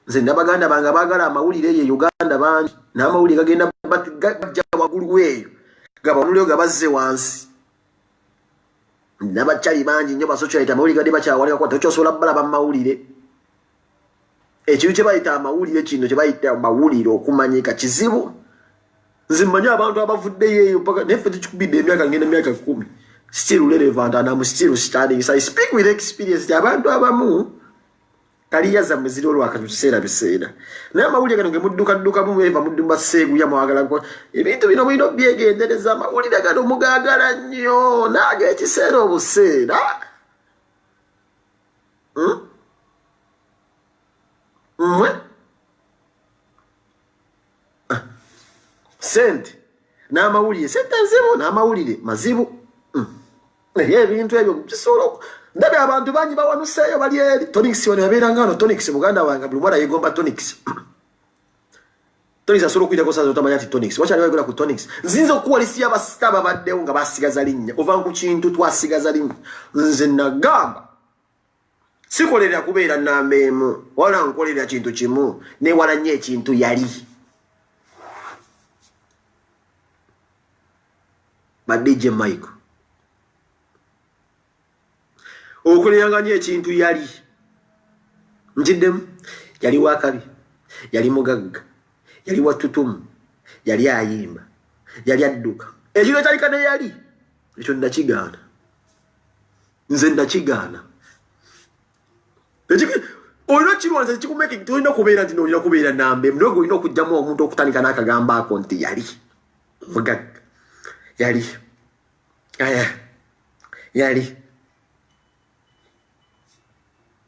nze nabaganda bange baagala amawulire ye Uganda bangi n'amawulire gagenda gajja waggulu eyo gabanuliro gabazze wansi n'abakyali bangi nnyo basocialite amawulire gadde bakyawalika kwata tokyosobola balaba mu mawulire ekintu kye bayita amawulire kino kye bayita amawulire okumanyika kizibu nze mmanyi abantu abavuddeyo eyo paka naye ffe tukikubidde emyaka ngenda emyaka 10 still relevant and I'm still studying. So I speak with experience. Abantu abamu kaliya za muziro lwaka tuseera biseera. Naye mawulire gano ge mudduka mumweva muddumba seegu ya mwagala ko. Ebintu bino bino byegendereza mawulire gano mugagala nnyo nage ekiseera obuseera. Sente n'amawulire sente nzibu n'amawulire mazibu. Ebintu ebyo kisobola ndabe abantu bangi bawanuseeyo bali eri Tonix ono yabeera ngano Tonix muganda wange buli mwana yegomba Tonix asobola okuyitako saza otamanya ati Tonix wakyali wayogera ku Tonix nzinza okuwalisiya abasita babaddewo nga basigaza linnya ova ku kintu twasigaza linnya nze nagamba sikolerera kubeera nambeemu wala nkolerera kintu kimu newala nnyo ekintu yali badije Michael okuleyanganya ekintu yali njiddemu yali wakabi yali mugagga yali watutumu yali ayimba yali adduka ekiro ekyalika ne yali ekyo ndakigaana nze ndakigaana olina kirwanza kikumeke tolina kubeera nti olina kubeera nambe mudogo olina okujjamu omuntu okutandika n'akagamba ako nti yali mugagga yali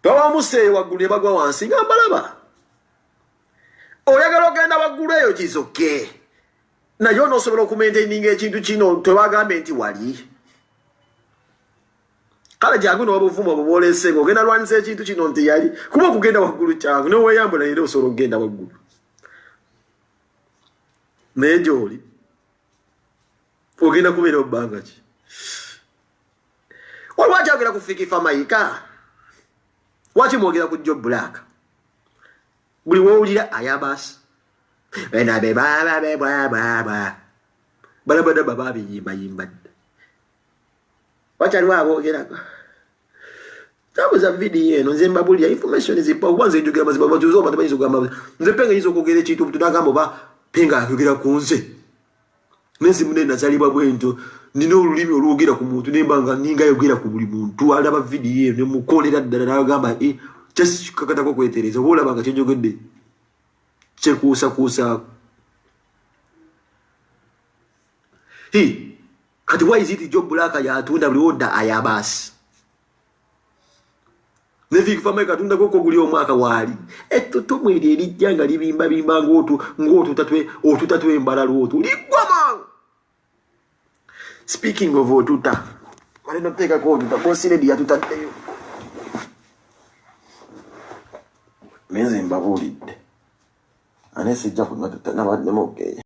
Bawamuseeyo waggulu bagwa wansi nga mbalaba oyagala ogenda waggulu eyo kizoke naye onoosobola okumaintaininga ekintu kino tebagambe nti wali kale jangu n'obuvumo buboolesenge ogenda lwanisa ekintu kino nti yali kuba okugenda waggulu kyangu noweyambula era osobola okugenda waggulu naye gy'oli ogenda kubeera obbanga ki waliwo akyagera ku Fikifa Mayiga Wachi mwogera ku Job Black buli wowulira ayabasi bena be baba balabada baba biyimba wachi aliwo aboogera tabuza video eno nze mbabulira information zipa wanze njogera mazima bajuzo batamanyizo gamba nze penga yizo kogera ekintu tunagamba ba penga akogera ku nze nesi munene nazalibwa bwento nino olulimi olwogera ku muntu nembanga ninga yogera ku buli muntu alaba video ne mukolera ddala n'agamba just kakatako kwetereza olabanga kyenjogedde kyekuusa kati why is it Job Black yatunda buli oda ayabasi ne Fikifa Mayiga atunda koko guli omwaka wali ettutumu eri erijjanga libimba ng'otu tatwe embalalo otu ligwama. Speaking of otuta, I don't take a call to the boss in the Atuta. Means in Babuli. And I said, Japan, not the okay.